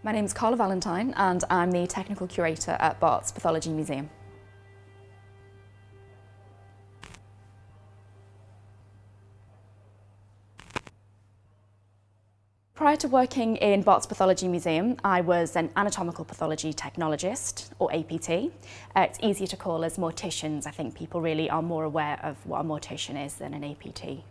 My name is Carla Valentine and I'm the Technical Curator at Barts Pathology Museum. Prior to working in Barts Pathology Museum, I was an Anatomical Pathology Technologist, or APT. It's easier to call us morticians. I think people really are more aware of what a mortician is than an APT.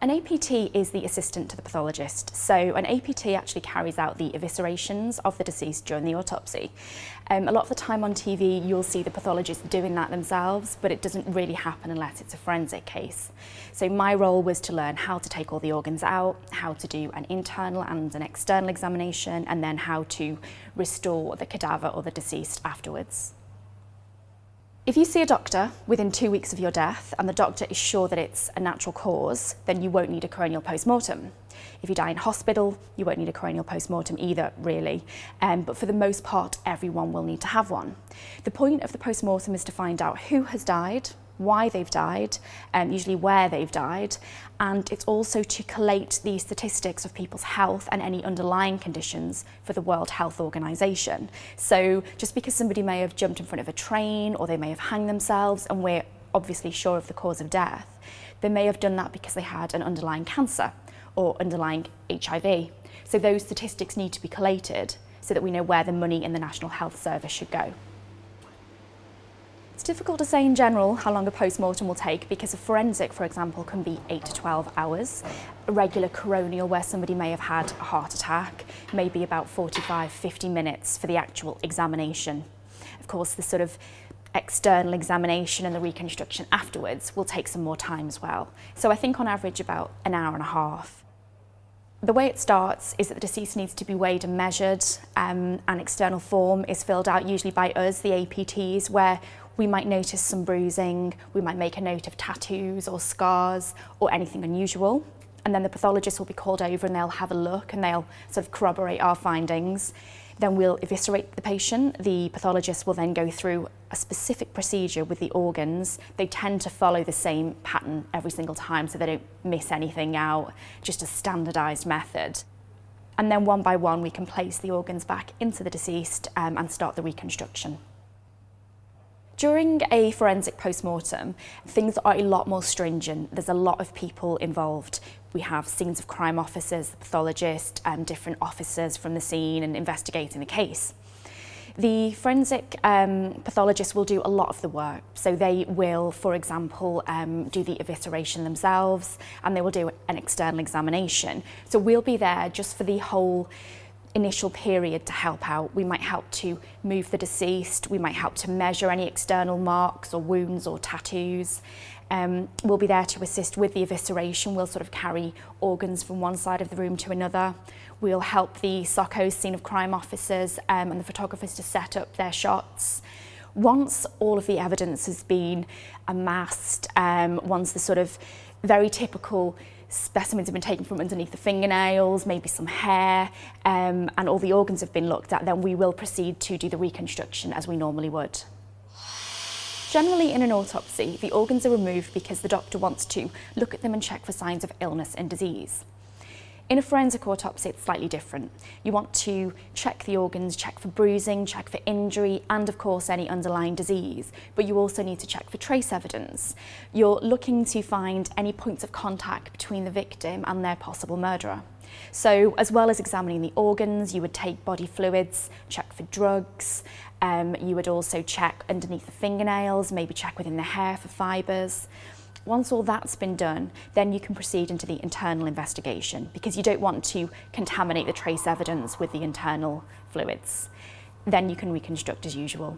An APT is the assistant to the pathologist, so an APT actually carries out the eviscerations of the deceased during the autopsy. A lot of the time on TV you'll see the pathologist doing that themselves, but it doesn't really happen unless it's a forensic case. So my role was to learn how to take all the organs out, how to do an internal and an external examination, and then how to restore the cadaver or the deceased afterwards. If you see a doctor within 2 weeks of your death and the doctor is sure that it's a natural cause, then you won't need a coronial post-mortem. If you die in hospital, you won't need a coronial post-mortem either, really. But for the most part, everyone will need to have one. The point of the post-mortem is to find out who has died, why they've died, usually where they've died, and it's also to collate the statistics of people's health and any underlying conditions for the World Health Organization. So just because somebody may have jumped in front of a train or they may have hanged themselves and we're obviously sure of the cause of death, they may have done that because they had an underlying cancer or underlying HIV. So those statistics need to be collated so that we know where the money in the National Health Service should go. It's difficult to say in general how long a post-mortem will take because a forensic, for example, can be 8 to 12 hours. A regular coronial, where somebody may have had a heart attack, may be about 45-50 minutes for the actual examination. Of course, the sort of external examination and the reconstruction afterwards will take some more time as well. So I think on average about an hour and a half. The way it starts is that the deceased needs to be weighed and measured. An external form is filled out usually by us, the APTs, where we might notice some bruising, we might make a note of tattoos or scars or anything unusual. And then the pathologist will be called over and they'll have a look and they'll sort of corroborate our findings. Then we'll eviscerate the patient. The pathologist will then go through a specific procedure with the organs. They tend to follow the same pattern every single time so they don't miss anything out, just a standardised method. And then one by one we can place the organs back into the deceased and start the reconstruction. During a forensic post-mortem, things are a lot more stringent. There's a lot of people involved. We have scenes of crime officers, the pathologist, different officers from the scene and investigating the case. The forensic pathologist will do a lot of the work. So they will, for example, do the evisceration themselves and they will do an external examination. So we'll be there just for the whole initial period to help out. We might help to move the deceased, we might help to measure any external marks or wounds or tattoos. We'll be there to assist with the evisceration. We'll sort of carry organs from one side of the room to another. We'll help the SOCOs, scene of crime officers, and the photographers to set up their shots. Once all of the evidence has been amassed, once the sort of very typical specimens have been taken from underneath the fingernails, maybe some hair, and all the organs have been looked at, then we will proceed to do the reconstruction as we normally would. Generally in an autopsy, the organs are removed because the doctor wants to look at them and check for signs of illness and disease. In a forensic autopsy, it's slightly different. You want to check the organs, check for bruising, check for injury, and of course any underlying disease, but you also need to check for trace evidence. You're looking to find any points of contact between the victim and their possible murderer. So as well as examining the organs, you would take body fluids, check for drugs, you would also check underneath the fingernails, maybe check within the hair for fibres. Once all that's been done, then you can proceed into the internal investigation because you don't want to contaminate the trace evidence with the internal fluids. Then you can reconstruct as usual.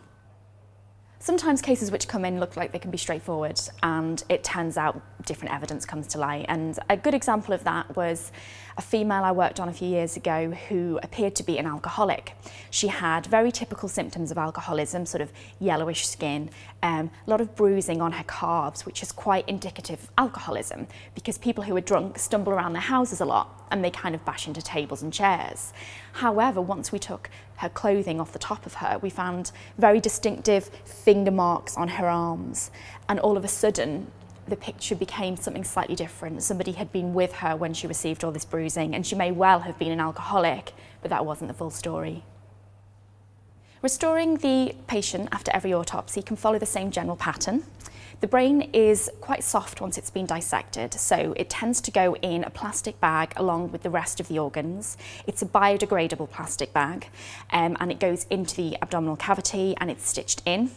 Sometimes cases which come in look like they can be straightforward and it turns out different evidence comes to light. And a good example of that was a female I worked on a few years ago who appeared to be an alcoholic. She had very typical symptoms of alcoholism, sort of yellowish skin, a lot of bruising on her calves, which is quite indicative of alcoholism because people who are drunk stumble around their houses a lot and they kind of bash into tables and chairs. However, once we took her clothing off the top of her, we found very distinctive finger marks on her arms, and all of a sudden the picture became something slightly different. Somebody had been with her when she received all this bruising, and she may well have been an alcoholic, but that wasn't the full story. Restoring the patient after every autopsy can follow the same general pattern. The brain is quite soft once it's been dissected, so it tends to go in a plastic bag along with the rest of the organs. It's a biodegradable plastic bag, and it goes into the abdominal cavity and it's stitched in.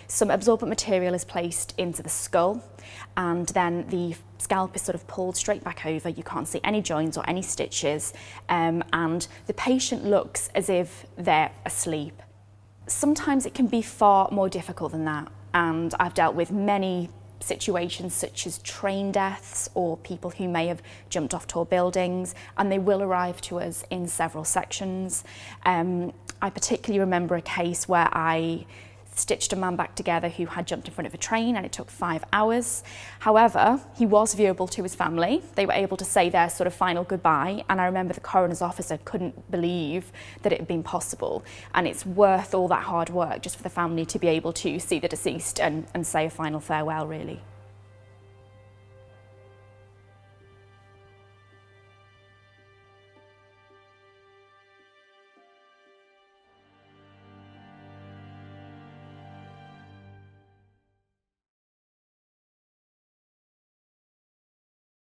Some absorbent material is placed into the skull, and then the scalp is sort of pulled straight back over. You can't see any joints or any stitches, and the patient looks as if they're asleep. Sometimes it can be far more difficult than that, and I've dealt with many situations such as train deaths or people who may have jumped off tall buildings, and they will arrive to us in several sections. I particularly remember a case where I stitched a man back together who had jumped in front of a train, and it took 5 hours. However, he was viewable to his family. They were able to say their sort of final goodbye, and I remember the coroner's officer couldn't believe that it had been possible, and it's worth all that hard work just for the family to be able to see the deceased and say a final farewell, really.